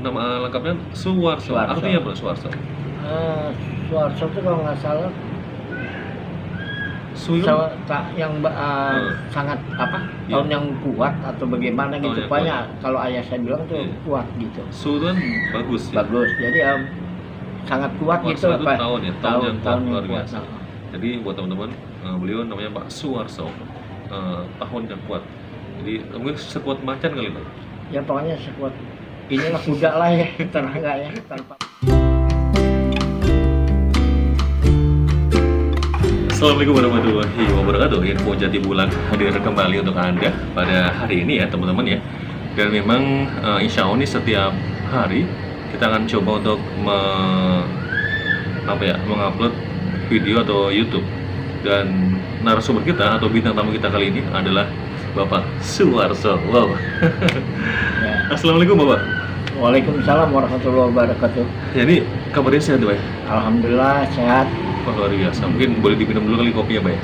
nama lengkapnya Suwarso. Suwarso. Artinya apa Suwarso? Suwarso itu kalau nggak salah Suyun? yang sangat apa Iya. tahun yang kuat atau bagaimana Tahun gitu. yang Pokoknya kalau ayah saya bilang tuh Iya. kuat gitu. Suyun bagus ya. Bagus. Jadi sangat kuat gitu. Warso itu tahun ya, tahun yang kuat, luar kuat. biasa. Jadi buat teman-teman, beliau namanya Pak Suwarso, tahun yang kuat. Jadi mungkin sekuat macan kali Pak. Ya pokoknya sekuat inilah kuda lah ya, tenaga ya tanpa. Assalamualaikum warahmatullahi wabarakatuh. Info Jati Bulan hadir kembali untuk Anda pada hari ini ya teman-teman ya. Dan memang insya Allah nih setiap hari kita akan coba untuk mengupload video atau YouTube. Dan narasumber kita atau bintang tamu kita kali ini adalah Bapak Suwarso. Wow. Ya. Assalamualaikum Bapak. Waalaikumsalam warahmatullahi wabarakatuh. Jadi kabarnya sehat Pak? Alhamdulillah sehat. Wah, luar biasa. Mungkin boleh diminum dulu kali kopinya Pak ya?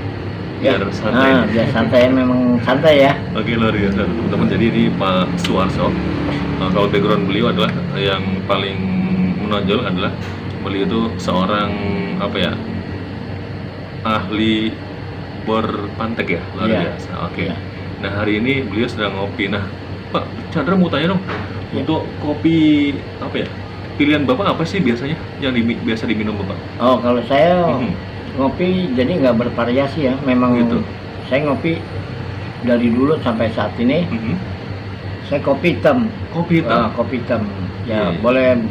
Ya. Biar santai. Biar santai, memang santai ya. Oke, luar biasa teman-teman. Jadi ini Pak Suwarso. Kalau background beliau adalah yang paling menonjol adalah beliau itu seorang ahli berpantek ya, luar Iya. biasa. Oke. Iya. Nah hari ini beliau sedang ngopi. Nah Pak Chandra mau tanya dong, Iya. untuk kopi pilihan Bapak apa sih biasanya yang biasa diminum Bapak? Oh kalau saya Mhm. ngopi jadi nggak bervariasi ya. Memang Gitu. saya ngopi dari dulu sampai saat ini. Mhm. Saya kopi hitam. Kopi hitam. Kopi hitam. Ya Iya. boleh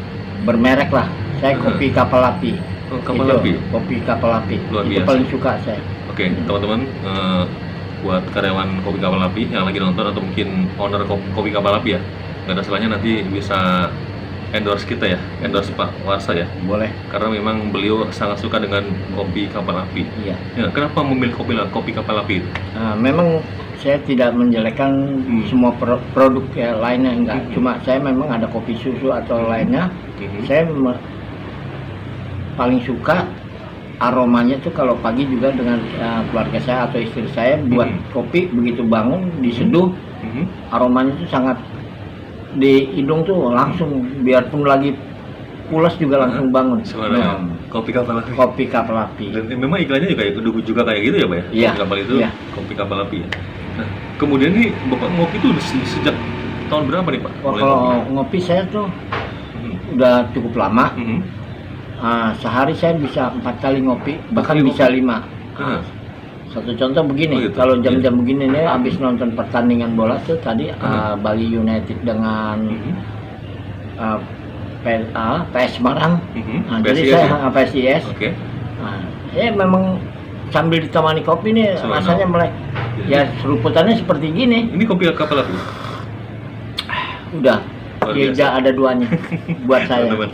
bermerek lah. Saya Aha. kopi kapal api. Oh, kapal Itu, api. Kopi kapal api. Luar Itu biasa. paling suka saya. Oke, teman-teman, buat karyawan kopi kapal api yang lagi nonton atau mungkin owner kopi kapal api ya, nggak ada salahnya nanti bisa endorse kita ya, endorse Pak Warsa ya, Boleh. karena memang beliau sangat suka dengan kopi kapal api. Iya. Ya, kenapa memilih kopi kapal api itu? Memang saya tidak menjelekkan semua produk ya lainnya enggak. Cuma saya memang ada kopi susu atau lainnya. Mhm. Saya paling suka aromanya tuh kalau pagi juga dengan keluarga saya atau istri saya buat kopi, begitu bangun diseduh, Mhm. aromanya tuh sangat di hidung tuh langsung, biarpun lagi pulas juga langsung bangun. Sebenarnya kopi kapal api. Kopi kapal api. Dan memang iklannya juga kayak gitu ya Pak ya? Iya, Kopi kapal itu, iya. kopi kapal api ya. Nah, kemudian nih Bapak ngopi tuh sejak tahun berapa nih Pak? Wah, Mulai kalau ngopi? ngopi saya tuh Mhm. udah cukup lama. Mhm. Sehari saya bisa 4 kali ngopi, bahkan kali bisa ngopi? 5. Ah. Satu contoh begini, Oh, gitu. kalau jam-jam begini nih habis nonton pertandingan bola tuh tadi Bali United dengan Mhm. PS Semarang. Mhm. Jadi PSIS saya ya? PSIS. Oke. Ya memang sambil ditemani kopi nih Subhanallah. rasanya mulai ya seruputannya seperti gini. Ini kopi kapal api. Udah, Luar tidak biasa. ada duanya buat saya. Teman-teman,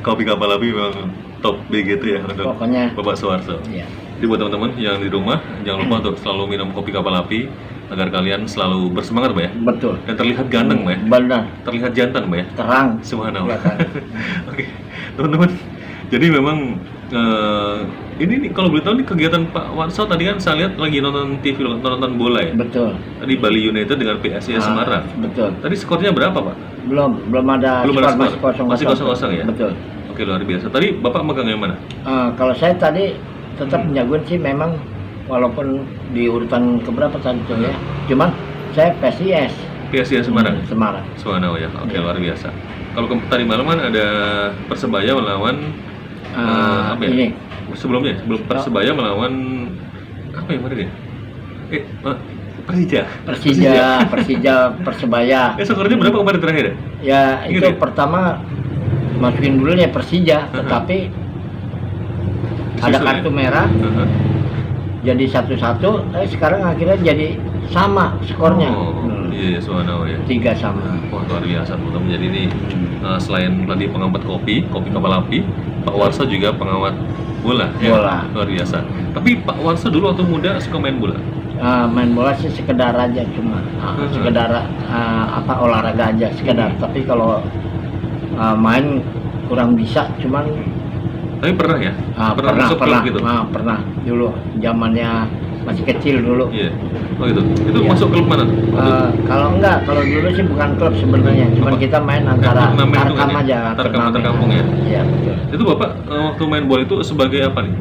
kopi kapal api memang top begitu ya untuk Pokoknya. Bapak Suwarso. Ya. Jadi buat teman-teman yang di rumah jangan lupa untuk selalu minum kopi kapal api agar kalian selalu bersemangat Mbak ya. Betul. Dan terlihat ganteng Mbak ya. Benar, Terlihat jantan Mbak ya. terang. Subhanallah. Kelihatan. Oke, teman-teman. Jadi memang ini nih kalau boleh tahu nih kegiatan Pak Warso tadi kan saya lihat lagi nonton TV, nonton bola ya. Betul. Tadi Bali United dengan PSIS Semarang. Betul. Tadi skornya berapa Pak? Belum ada Belum ada skor, skor. Masih kosong-kosong ya? Betul. Oke, luar biasa. Tadi Bapak megang yang mana? Kalau saya tadi tetap menjagoin sih memang walaupun di urutan keberapa tadi tuh ya. Cuman saya PSIS PSIS Semarang. Semarang. Subhanallah ya. Oke, Iya. luar biasa. Kalau tadi malam kan ada Persebaya melawan Ini sebelum Persebaya melawan apa yang mana dia? Persija. Persebaya. Skornya berapa kemarin terakhir ya? Ya Ingat itu ya? pertama masukin dulu ya Persija, tetapi ada Disusul kartu ya? merah. Aha. Jadi 1-1, sekarang akhirnya jadi sama skornya. Iya, subhanallah ya. 3 sama. Wah, luar biasa teman-teman. Jadi ini selain tadi pengawat kopi kapal api, Pak Warsa juga pengawat bola. Ya? Bola. Luar biasa. Tapi Pak Warsa dulu waktu muda suka main bola. Main bola sih sekedar aja cuma sekedar olahraga aja sekedar. Tapi kalau main kurang bisa, cuman Tapi pernah ya? Masuk klub pernah gitu. pernah dulu zamannya masih kecil dulu. Iya. Oh itu. Itu Iya. masuk klub mana? Kalau enggak, kalau dulu sih bukan klub sebenarnya, cuman Apa? kita main antara Turnamen itu tarkam kan ya? aja, Tarkam turnamen. antar kampung ya? Iya betul. Itu Bapak waktu main bola itu sebagai apa nih?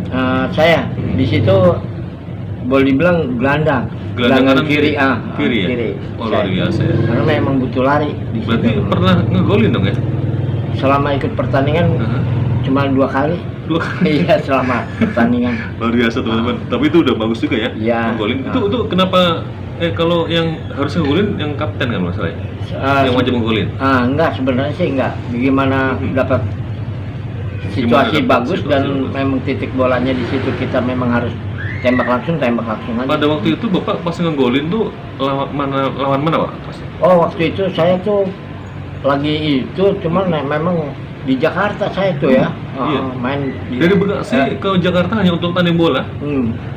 Saya di situ boleh dibilang gelandang kiri, Kiri ya? kiri. Oh luar biasa ya. Karena memang butuh lari di situ. Berarti pernah ngegolin dong ya? Selama ikut pertandingan Heeh. cuma 2 kali. Dua kali. Iya, selama pertandingan. Luar biasa teman-teman. Tapi itu udah bagus juga ya. Iya. Ngegolin. Itu kenapa kalau yang harus ngegolin yang kapten kan masalahnya? Yang wajib ngegolin. Enggak, sebenarnya sih enggak. Gimana dapat situasi Gimana dapat bagus situasi dan bagus? memang titik bolanya di situ kita memang harus tembak langsung aja. Pada waktu itu Bapak pas ngegolin tuh lawan mana Pak? Pas. Oh, waktu itu saya tuh lagi itu cuman memang di Jakarta saya tuh ya. Iya. Main di Dari Bekasi ke Jakarta hanya untuk tanding bola?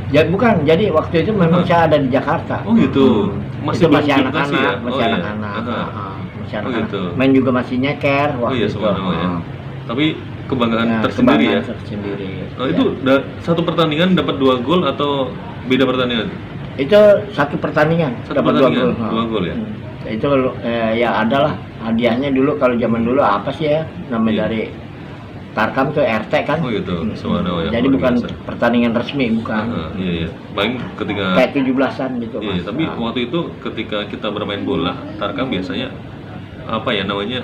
Ya bukan, jadi waktu itu memang saya ada di Jakarta. Oh gitu. Itu belum masih adaptasi anak-anak, ya? masih Oh, iya. anak-anak. Masih Oh, anak-anak. gitu. Main juga masih nyeker Oh waktu iya itu. subhanallah ya. Tapi kebanggaan Ya, tersendiri ya. kebanggaan tersendiri. Oh, Ya. itu satu pertandingan dapat 2 gol atau beda pertandingan? Itu satu pertandingan Satu dapat 2 pertandingan, gol. 2 gol ya? Itu ya adalah hadiahnya dulu kalau zaman dulu apa sih ya namanya Iya. dari Tarkam tuh RT kan. Oh gitu, subhanallah ya. Jadi luar bukan biasa. pertandingan resmi, bukan. Iya iya. Paling ketika Kayak 17-an gitu, iya, Mas. tapi waktu itu ketika kita bermain bola, Tarkam biasanya apa ya namanya?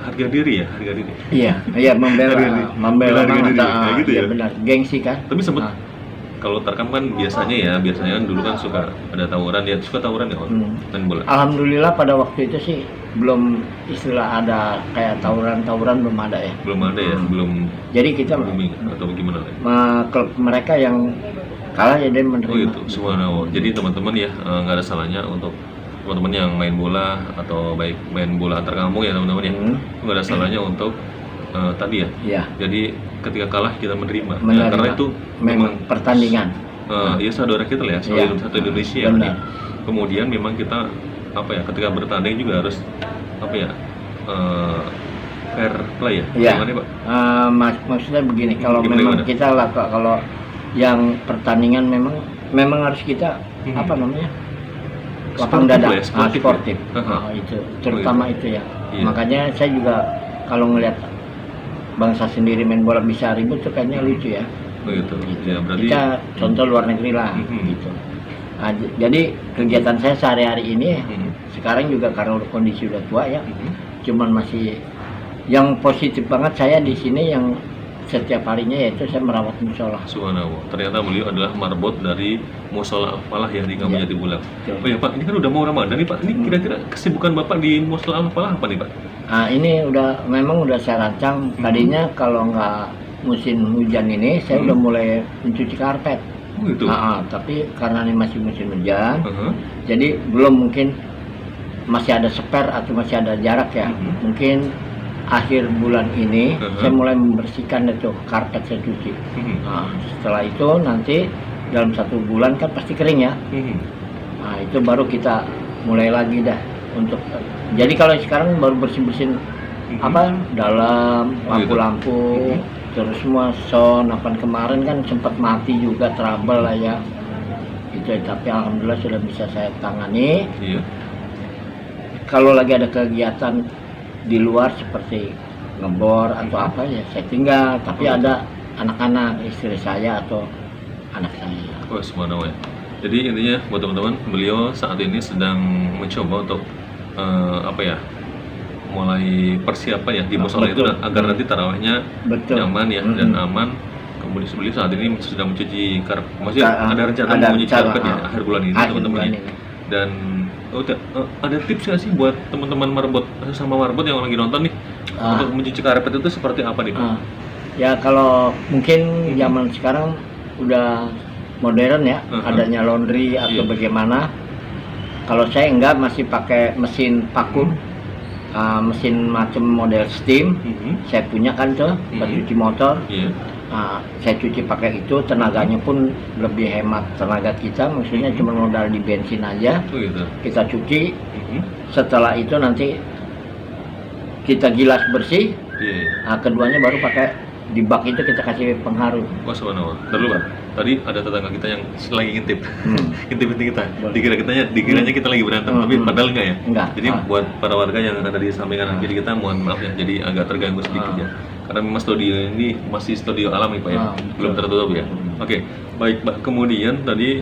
Harga diri ya, harga diri. Iya, membela Harga diri. membela Harga banget. diri, kayak gitu Iya ya? benar, gengsi kan. Tapi sempet Ah. kalau Tarkam kan biasanya kan dulu kan suka ada tawuran ya, suka tawuran ya waktu main bola. Alhamdulillah pada waktu itu sih belum istilah ada kayak tawuran belum ada ya. Belum ada ya, belum Jadi kita booming atau gimana ya? klub mereka yang kalah ya dia menerima. Oh itu, subhanallah. Jadi teman-teman ya nggak ada salahnya untuk teman-teman yang main bola atau baik main bola antar kampung ya teman-teman ya, nggak ada salahnya untuk tadi ya. Iya. Jadi ketika kalah kita menerima. Menerima. Karena itu memang pertandingan. ya saudara kita lah ya, Iya. satu Indonesia ya. Benar. Kemudian memang kita apa ya ketika bertanding juga harus apa ya fair play ya. Iya. Gimana, Pak? Maksudnya begini, kalau Gimana, memang gimana? kita lah kalau yang pertandingan memang harus kita apa namanya lapang Sportif dada, lah ya, sportif ya? sportif. Aha. Itu terutama itu ya. Iya. Makanya saya juga kalau ngelihat bangsa sendiri main bola bisa ribut tuh kayaknya lucu ya. Begitu. Gitu. Ya berarti Kita contoh luar negeri lah Mhm. gitu. Jadi kegiatan saya sehari-hari ini Mhm. sekarang juga karena kondisi udah tua ya, Mhm. cuman masih yang positif banget saya di sini yang setiap harinya yaitu saya merawat musola. Subhanallah. Ternyata beliau adalah marbot dari Musola Al-Falah yang di Kampung Iya. Jatibulang. Betul. Oh ya Pak, ini kan udah mau Ramadan nih Pak. Ini kira-kira kesibukan Bapak di Musola Al-Falah apa nih Pak? Ini memang udah saya rancang. Tadinya kalau nggak musim hujan ini saya udah mulai mencuci karpet. Oh gitu. Tapi karena ini masih musim hujan, Aha. jadi belum mungkin masih ada spare atau masih ada jarak ya. Mhm. Mungkin akhir bulan ini Mhm. saya mulai membersihkan itu karpet saya cuci. Mhm. Setelah itu nanti dalam 1 bulan kan pasti kering ya. Mhm. Itu baru kita mulai lagi dah untuk. Jadi kalau sekarang baru bersih-bersihin apa dalam Oh, gitu. lampu-lampu terus semua sound apa kemarin kan sempat mati juga trouble lah ya itu, tapi alhamdulillah sudah bisa saya tangani. Iya. Kalau lagi ada kegiatan di luar seperti ngebor atau apa ya saya tinggal, tapi Oh, gitu. ada anak-anak istri saya atau anak saya. Oh subhanallah ya. Jadi intinya buat teman-teman, beliau saat ini sedang mencoba untuk apa ya, mulai persiapan ya di musola itu Betul. agar nanti tarawihnya Betul. nyaman ya Mhm. dan aman. Kemudian beliau saat ini sedang mencuci karpet. Maksudnya ada rencana ada mau mencuci rencana, karpet ya akhir bulan ini akhir teman-teman bulan ya. ini. Dan ada tips nggak sih buat teman-teman marbot sama marbot yang lagi nonton nih untuk mencuci karpet itu seperti apa nih Pak? Ya kalau mungkin zaman sekarang udah modern ya, adanya laundry atau Iya. bagaimana. Kalau saya enggak, masih pakai mesin vakum, mesin macam model steam. Mhm. Saya punya kan tuh buat cuci motor. Iya. Saya cuci pakai itu, tenaganya pun lebih hemat tenaga kita, maksudnya cuma modal di bensin aja. Oh gitu. Kita cuci, Mhm. setelah itu nanti kita gilas bersih. Iya. Keduanya baru pakai di bak itu kita kasih pengharum. Wah, subhanallah. Ntar dulu, Pak. Tadi ada tetangga kita yang lagi ngintip. Ngintip-ngintip kita. Boleh. Dikiranya kita lagi berantem, tapi padahal enggak ya? Enggak. Jadi buat para warga yang ada di samping kanan kiri kita, mohon maaf ya. Jadi agak terganggu sedikit ya. Karena memang studio ini masih studio alami, Pak ya. Belum tertutup ya. Oke. Baik, Pak. Kemudian tadi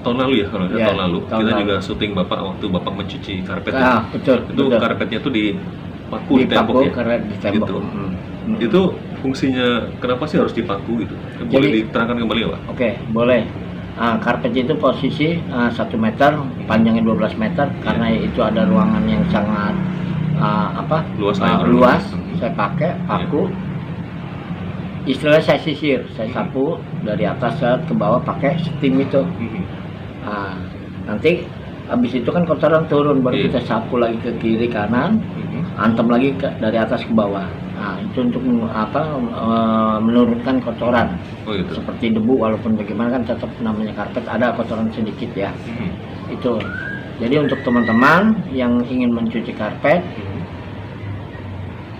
tahun lalu ya, kalau Ya, tahun lalu tahun kita lalu. juga syuting Bapak waktu Bapak mencuci karpet. Betul. Itu betul. karpetnya tuh dipaku di tembok Dipaku ya. karena di tembok. Gitu. Hmm. Itu fungsinya kenapa sih harus dipaku gitu? Boleh Jadi- diterangkan kembali ya, Pak? Oke, boleh. Karpet itu posisi 1 meter, panjangnya 12 meter, karena itu ada ruangan yang sangat Luas luas. Saya pakai paku. Istilahnya saya sisir, saya sapu dari atas ke bawah pakai steam itu. Nanti habis itu kan kotoran turun, baru Iya. kita sapu lagi ke kiri kanan, antem lagi dari atas ke bawah. Nah, itu untuk menurunkan kotoran. Oh gitu. Seperti debu, walaupun bagaimana kan tetap namanya karpet ada kotoran sedikit ya. Itu. Jadi untuk teman-teman yang ingin mencuci karpet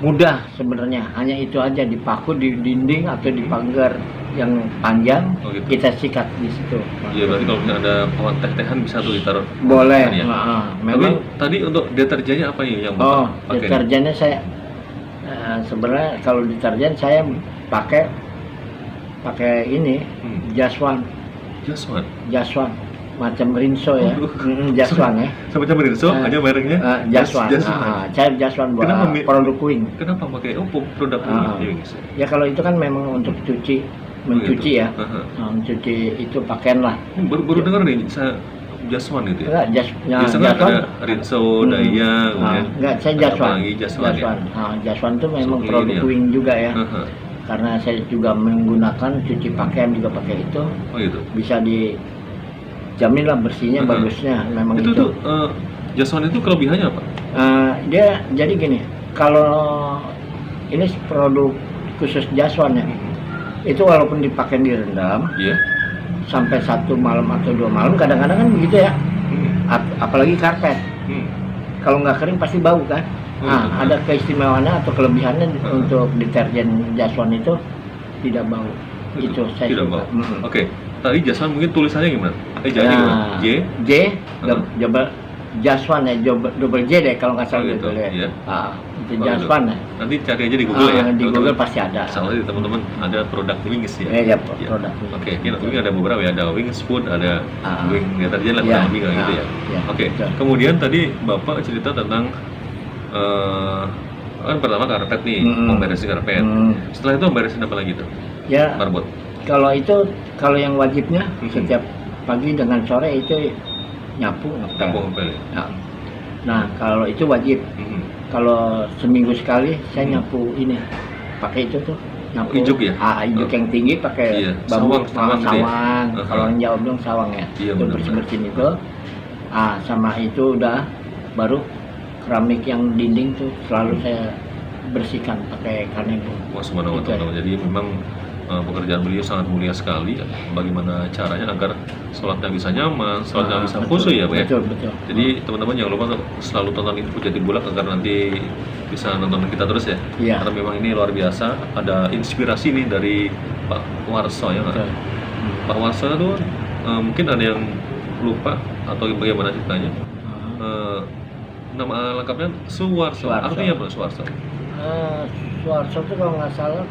mudah sebenarnya, hanya itu aja, dipaku di dinding atau di pagar yang panjang, Oh gitu. kita sikat di situ. Iya, berarti kalau misalnya ada pohon teh-tehan bisa tuh ditaruh. Boleh. Ya. Tapi Memang tadi untuk deterjennya apa yang oh, Bapak pakai? deterjennya saya sebenarnya kalau deterjen saya pakai ini Jaswan macam Rinso ya. Jaswan ya. Semacam Rinso, hanya mereknya Jaswan. Jaswan. Saya Jaswan buat Kenapa produk Wing. Kenapa pakai produk ini? Ya kalau itu kan memang untuk mencuci ya. Mencuci itu pakaian lah. Baru dengar nih, saya Jaswan gitu ya. Enggak, Biasanya ada Rinso, Daya, kemudian enggak, saya ada Jaswan. apa lagi? Jaswan ya? Jaswan itu memang So, produk ini ya. Wing juga ya. Karena saya juga menggunakan cuci pakaian juga pakai itu. Oh gitu. Bisa dijamin lah bersihnya, bagusnya memang Itu itu. tuh Jaswan itu kelebihannya apa? Dia jadi gini, kalau ini produk khusus Jaswan ya, itu walaupun dipakai direndam Iya. sampai 1 malam atau 2 malam, kadang-kadang kan begitu ya. Apalagi karpet, kalau nggak kering pasti bau kan. Ada keistimewaannya atau kelebihannya untuk deterjen Jaswan itu tidak bau. Itu saya tidak suka. bau. Oke. Tadi Jaswan mungkin tulisannya gimana? Jadi gimana? J double Jaswan ya, double J deh kalau nggak salah gitu, gitu ya. iya. Itu Jaswan ya. Nanti cari aja di Google ya. Di teman-teman. Google pasti ada. Soalnya teman-teman ada produk Wings ya. Ya, produk. Oke, Wing ada beberapa ya, ada Wings Food, ada Wing deterjen lah, Iya, kurang lebih kayak gitu ya. iya, Oke, betul. kemudian tadi Bapak cerita tentang kan pertama karpet nih, mau beresin karpet. Setelah itu beresin apa lagi tuh? Ya, Marbot. kalau yang wajibnya setiap pagi dengan sore itu nyapu Ngepel. Ya. Nah, kalau itu wajib. Kalau seminggu sekali saya nyapu ini pakai itu tuh nyapu Ijuk ya? Ijuk yang tinggi pakai Iya, bambu sawang gitu ya? sawang. Kalau orang Jawa bilang sawang ya. Iya, Itu benar-benar. bersih-bersihin itu. Sama itu udah baru keramik yang dinding tuh selalu saya bersihkan pakai kanebo. Wah, subhanallah, Gitu ya. teman-teman. Jadi memang pekerjaan beliau sangat mulia sekali. Bagaimana caranya agar sholatnya bisa nyaman, sholatnya bisa khusyuk ya, Pak ya? Betul. Jadi teman-teman jangan lupa untuk selalu tonton Info Jati Bulak agar nanti bisa nonton kita terus ya. Iya. Karena memang ini luar biasa. Ada inspirasi nih dari Pak Warso ya nggak? Betul. Pak Warso itu mungkin ada yang lupa atau bagaimana ceritanya. Nama lengkapnya Suwarso. Suwarso. Artinya apa Suwarso? Suwarso itu kalau nggak salah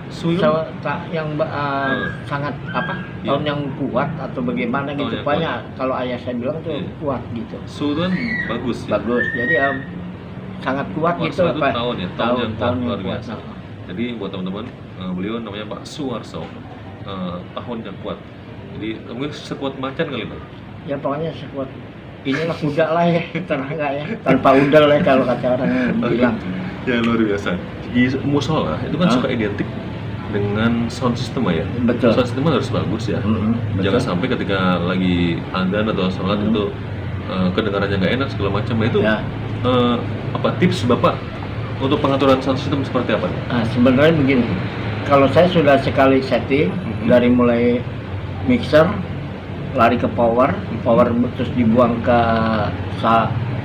Suyun? yang sangat Iya. tahun yang kuat atau bagaimana Tahun gitu. yang Pokoknya kalau ayah saya bilang tuh Iya. kuat gitu. Su itu kan bagus ya. Bagus. Jadi sangat kuat Warso gitu itu Pak. tahun ya, tahun yang kuat, luar kuat. biasa. Jadi buat teman-teman, beliau namanya Pak Suwarso, tahun yang kuat. Jadi mungkin sekuat macan kali Pak. Ya pokoknya sekuat inilah kuda lah ya, tenaga ya. Tanpa udel ya kalau kata orang bilang. Ya luar biasa. Di musola itu kan suka identik dengan sound system ya. Betul. Sound system harus bagus ya. Jangan sampai ketika lagi adzan atau sholat itu kedengarannya nggak enak segala macam. Nah, itu Ya. apa tips Bapak untuk pengaturan sound system seperti apa? Sebenarnya begini, kalau saya sudah sekali setting dari mulai mixer, lari ke power terus dibuang ke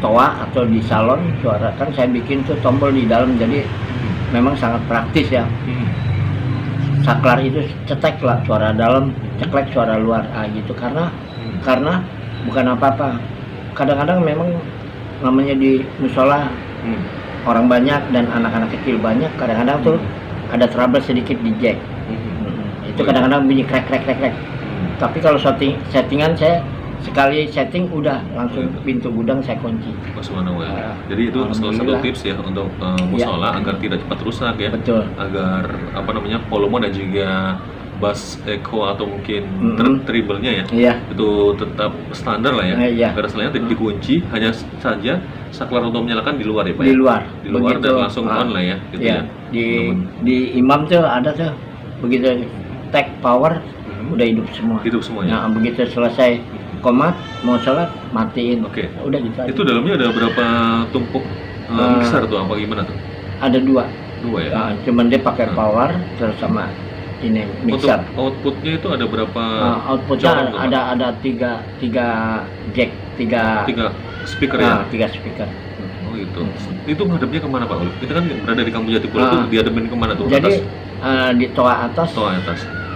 toa atau di salon suara, kan saya bikin tuh tombol di dalam, jadi memang sangat praktis ya. Saklar itu cetek lah suara dalam, ceklek suara luar, gitu. Karena bukan apa-apa. Kadang-kadang memang namanya di musola orang banyak dan anak-anak kecil banyak, kadang-kadang tuh ada trouble sedikit di jack. Itu kadang-kadang bunyi krek. Tapi kalau settingan saya sekali setting udah langsung pintu gudang saya kunci. Jadi itu salah satu tips ya untuk musola agar tidak cepat rusak ya. Betul. Agar volume dan juga bass echo atau mungkin treble-nya ya. Itu tetap standar lah ya. Agar selainnya dikunci, hanya saja saklar untuk menyalakan di luar ya Pak. Di luar. Di luar dan langsung on lah ya. Gitu ya. Di imam tuh ada tuh begitu tag power udah hidup semua. Hidup semuanya. Nah, begitu selesai komat mau sholat matiin. Udah gitu aja. Itu dalamnya ada berapa tumpuk mixer tuh apa gimana tuh? Ada dua ya. Cuman dia pakai power terus sama ini mixer. Untuk outputnya itu ada berapa? Outputnya ada tiga jack, tiga speaker ya. 3 speaker. Oh gitu. Itu ngadepnya kemana Pak? Itu kan berada di Kampung Jatipura tuh diademin kemana tuh? Jadi di toa atas.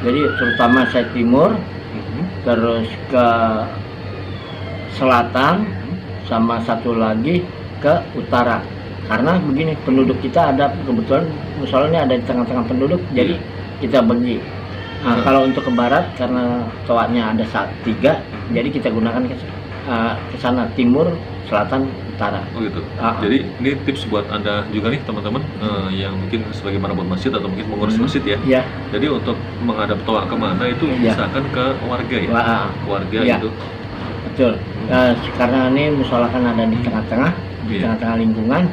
Jadi terutama saya timur. Terus ke selatan sama satu lagi ke utara, karena begini penduduk kita ada kebetulan musolanya ada di tengah-tengah penduduk, jadi kita bagi. Kalau untuk ke barat karena toanya ada 3, jadi kita gunakan ke sana timur, selatan, utara. Oh gitu. Jadi ini tips buat Anda juga nih teman-teman yang mungkin sebagai marabut masjid atau mungkin mengurus masjid ya. Jadi untuk menghadap toa kemana itu misalkan ke warga ya. Warga itu. Betul. Karena ini musola kan ada di tengah-tengah, di tengah-tengah lingkungan.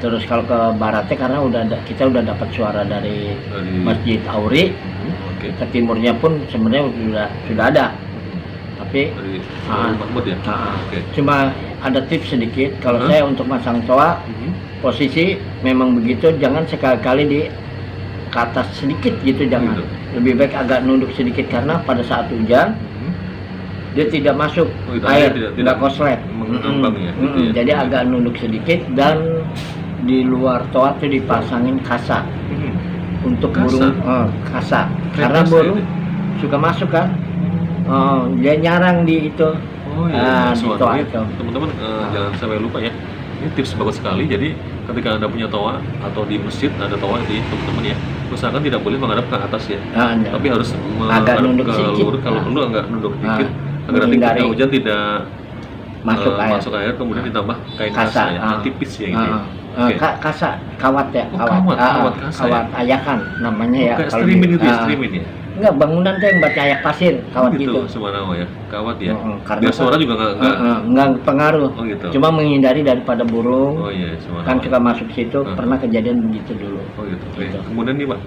Terus kalau ke baratnya karena kita udah dapat suara dari Masjid Auri. Ke timurnya pun sebenarnya sudah ada. Tapi Mahmud ya. Cuma ada tips sedikit kalau saya untuk masang toa, posisi memang begitu, jangan sekali-kali di ke atas sedikit gitu, jangan. Lebih baik agak nunduk sedikit karena pada saat hujan dia tidak masuk air, tidak koslet. Jadi agak nunduk sedikit dan di luar toa itu dipasangin kasa untuk burung kasa karena burung suka masuk kan. Dia nyarang di itu. Di toa itu. Teman-teman jangan sampai lupa ya. Ini tips bagus sekali. Jadi ketika Anda punya toa atau di masjid ada toa di teman-teman ya, usahakan tidak boleh menghadap ke atas ya. Tapi harus menghadap ke luar. Kalau perlu agak nunduk dikit agar nanti ketika hujan tidak masuk air, kemudian ditambah kain kasa ya, tipis ya gitu. Kasa, kawat ya, kawat ayakan namanya ya. Kayak streaming gitu ya, streaming ya. Enggak, bangunan tuh yang buat ayak pasir, kawat gitu. Subhanallah ya, kawat ya. Karena biar suara juga enggak pengaruh. Gitu. Cuma menghindari daripada burung. Subhanallah. Kan suka masuk situ, pernah kejadian begitu dulu. Gitu. Kemudian nih Pak,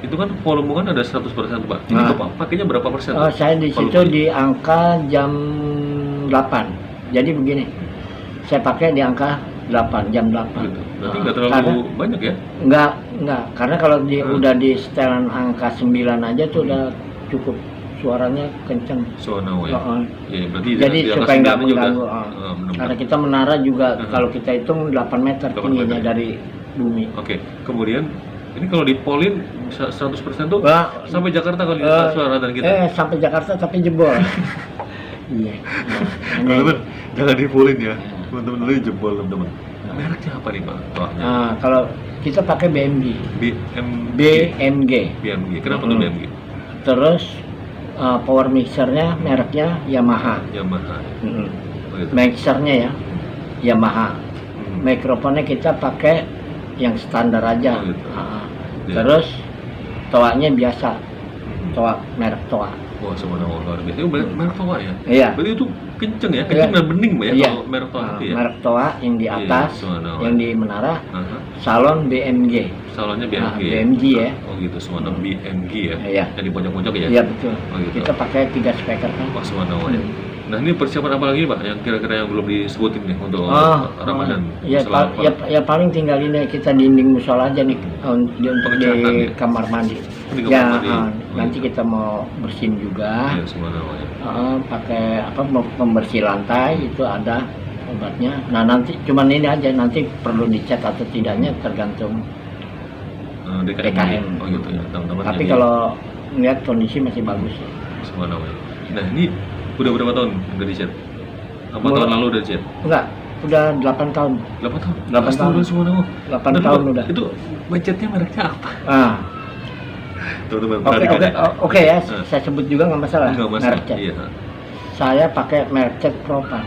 itu kan volume kan ada 100% Pak. Ini Bapak pakainya berapa persen? Saya di situ di angka jam 8. Jadi begini, saya pakai di angka 8, jam 8. Gitu. Berarti nggak terlalu banyak ya? Enggak. Karena kalau udah di setelan angka 9 aja tuh udah cukup, suaranya kenceng. Berarti jadi supaya nggak mengganggu. Karena kita menara juga kalau kita hitung 8 meter tingginya dari bumi. Kemudian ini kalau di polin bisa 100% tuh sampai Jakarta kalau suara dan kita. Sampai Jakarta tapi jebol. Teman-teman jangan di polin ya. Teman-teman dulu jebol teman-teman. Mereknya apa nih Pak? Kalau kita pakai BMG. Kenapa tuh BMG? Terus power mixernya mereknya Yamaha. Mixernya ya Yamaha. Mikrofonnya kita pakai yang standar aja. Terus toanya biasa, toa merek toa. Wah, subhanallah, luar biasa. Itu merek toa ya? Iya. Berarti itu kenceng ya? Kenceng dan bening ya kalau merek toa itu ya? Merek toa yang di atas, yang di menara, salon BMG. Salonnya BMG ya? BMG ya. Oh gitu, subhanallah, BMG ya? Iya. Yang di pojok-pojok ya? Iya, betul. Kita pakai 3 speaker kan. Wah, subhanallah ya. Nah, ini persiapan apa lagi Pak yang kira-kira yang belum disebutin nih untuk Ramadan? Ya paling tinggal ini kita dinding musola aja nih untuk di kamar mandi. Nanti kita mau bersihin juga. Pakai pembersih lantai itu ada obatnya. Nah nanti cuman ini aja, nanti perlu dicat atau tidaknya tergantung DKM. Oh gitu ya, teman-teman. Tapi Jadi, kalau melihat kondisi masih bagus. subhanallah. Nah ini udah berapa tahun dari chat? Apa Mulai- tahun lalu dari chat? Enggak, udah 8 tahun. 8 tahun? 8 tahun. Udah subhanallah. 8 Dan tahun Pak, udah. Itu budgetnya mereknya apa? Ah, Teman-teman oke perhatikan ya. oke ya, Ah. saya sebut juga nggak masalah. Enggak masalah. Merek cat. Iya. Saya pakai merek cat Propan.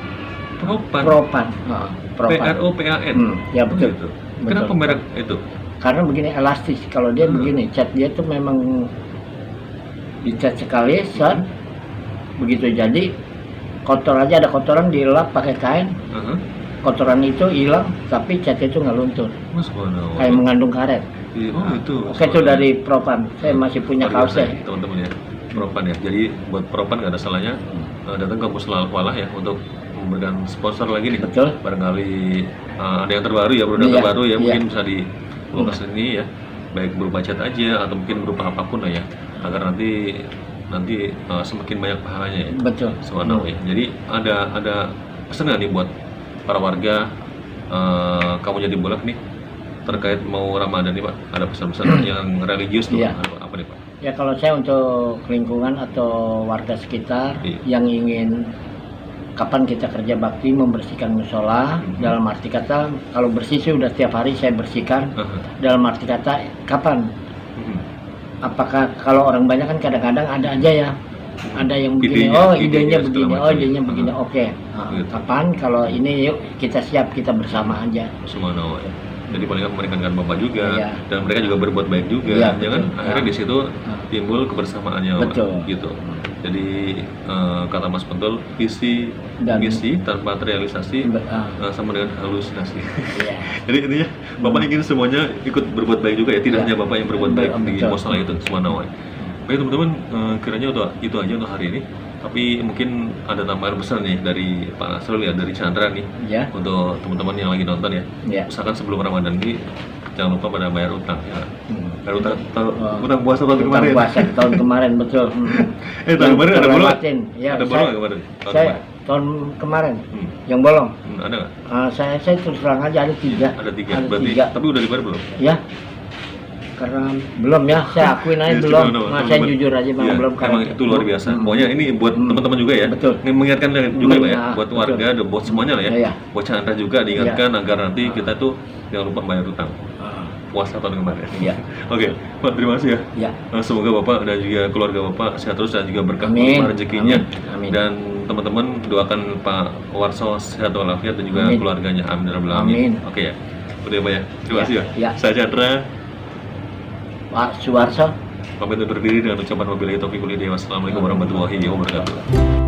Propan. Propan. Ah, Propan. PROPAN. Ya betul. Oh, gitu. Betul. Kenapa merek itu? Karena begini elastis. Kalau dia begini, cat dia tuh memang dicat sekali, set, begitu jadi kotor aja, ada kotoran dilap pakai kain, Heeh. kotoran itu hilang, tapi catnya itu nggak luntur, Mas subhanallah. kayak mengandung karet. Iya, oh itu. Oke, itu dari Propan. Saya masih punya Luar biasa kaosnya. ya, teman-teman ya. Propan ya. Jadi buat Propan nggak ada salahnya datang ke Musnah Al-Falah ya untuk memberikan sponsor lagi nih. Betul. Barangkali ada yang terbaru ya, produk Iya, terbaru ya, iya. mungkin bisa di lokasi ini ya, baik berupa cat aja atau mungkin berupa apapun lah ya, agar nanti semakin banyak pahalanya ya. Betul. Subhanallah ya. Jadi ada pesan nggak nih buat para warga kamu jadi bolak nih terkait mau Ramadan nih Pak? Ada pesan-pesan yang religius tuh? Iya. Apa nih Pak? Ya kalau saya untuk lingkungan atau warga sekitar Iya. yang ingin kapan kita kerja bakti membersihkan musola, dalam arti kata kalau bersih sih udah tiap hari saya bersihkan. Dalam arti kata kapan? Apakah kalau orang banyak kan kadang-kadang ada aja ya, ada yang begini, idenya begini, segala macam. idenya begini, oke. Nah, Gitu. kapan kalau ini yuk kita siap, kita bersama aja. Subhanallah ya. Jadi paling nggak meringankan Bapak juga, Iya. dan mereka juga berbuat baik juga. Iya, Jangan betul. akhirnya Nah. di situ timbul kebersamaannya, Pak. Betul. Gitu. Jadi kata Mas Pentul, visi Dan- misi tanpa terrealisasi sama dengan halusinasi. Iya. Jadi intinya Bapak ingin semuanya ikut berbuat baik juga ya, tidak Iya. hanya Bapak yang berbuat baik di Betul. musola itu, subhanallah. Baik teman-teman, kiranya itu aja untuk hari ini. Tapi mungkin ada tambahan besar nih dari Pak Nasrul ya, dari Chandra nih, Ya. untuk teman-teman yang lagi nonton ya. Ya. Misalkan sebelum Ramadan ini jangan lupa pada bayar utang ya. Bayar utang, Oh. utang puasa tahun Utang kemarin. puasa tahun kemarin betul. Tahun kemarin ada bolong? terlewatin. Ya, Ada bolong nggak kemarin? Tahun saya kemarin? tahun kemarin Hmm. yang bolong. Ada nggak? Saya terus terang aja ada 3. Ada 3. Ada Berarti 3. tapi udah dibayar belum? Ya. Karena belum ya, saya akuin aja Yes, belum. teman-teman. Saya jujur aja memang Iya, belum emang itu luar biasa. Pokoknya ini buat teman-teman juga ya. Betul. Ini mengingatkan juga Pak ya, Nah, buat betul. warga, buat semuanya lah ya. Iya. Buat Chandra juga diingatkan agar nanti kita tuh jangan lupa bayar utang. Puasa tahun kemarin. Iya. Oke, Pak terima kasih ya. Ya. Semoga Bapak dan juga keluarga Bapak sehat terus dan juga berkah Amin. rezekinya. Amin. Amin. Dan teman-teman doakan Pak Warso sehat walafiat dan juga Amin. keluarganya. Amin ya rabbal Amin. alamin. Oke ya. Udah ya Pak ya. Terima Ya, kasih ya. ya. Saya Chandra. Pak Suwarso. Pamit undur diri dengan ucapan wabillahi taufiq wal hidayah. Wassalamualaikum warahmatullahi wabarakatuh.